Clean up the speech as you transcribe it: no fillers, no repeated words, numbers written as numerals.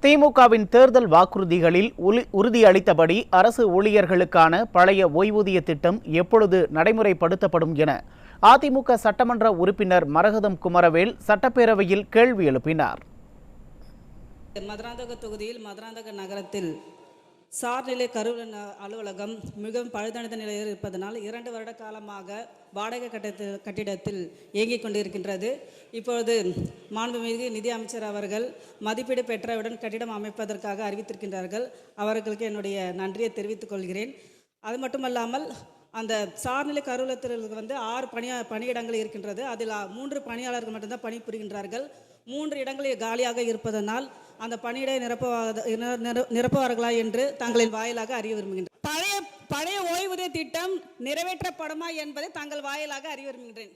திமுகவின் தேர்தல் வாக்குறுதிகளில் உறுதியளித்தபடி அரசு ஊழியர்களுக்கான பழைய ஓய்வூதிய திட்டம் எப்பொழுது நடைமுறைப்படுத்தப்படும் என அதிமுக சட்டமன்ற உறுப்பினர் மரகதம் குமரவேல் சட்டப்பேரவையில் கேள்வி எழுப்பினார். மதுராந்தக தொகுதியில் மதுராந்தக நகரத்தில் சார்நிலை கருவூல அலுவலகம் மிகவும் பழுதடைந்த நிலையில் இருப்பதனால் 2 வருட காலமாக வாடகை கட்டிடத்தில் இயங்கிக் கொண்டிருக்கின்றது. இப்பொழுது மாண்புமிகு நிதி அமைச்சர் அவர்கள் மதிப்பீடு பெற்றவுடன் கட்டிடம் அமைப்பதற்காக அறிவித்திருக்கின்றார்கள். அவர்களுக்கு என்னுடைய நன்றியை தெரிவித்துக் கொள்கிறேன். அது மட்டுமல்லாமல் அந்த சார்நிலை கருவூலத்தில் 6 பணியிடங்கள் இருக்கின்றது. அதில் 3 பணியாளர்கள் மட்டும்தான் பணிபுரிகின்றார்கள். 3 இடங்களில் காலியாக இருப்பதனால் அந்த பணியிடை நிரப்புவார்களா என்று தங்களின் வாயிலாக அறிய விரும்புகின்றேன். பழைய ஓய்வூதிய திட்டம் நிறைவேற்றப்படுமா என்பதை தங்கள் வாயிலாக அறிய விரும்புகின்றேன்.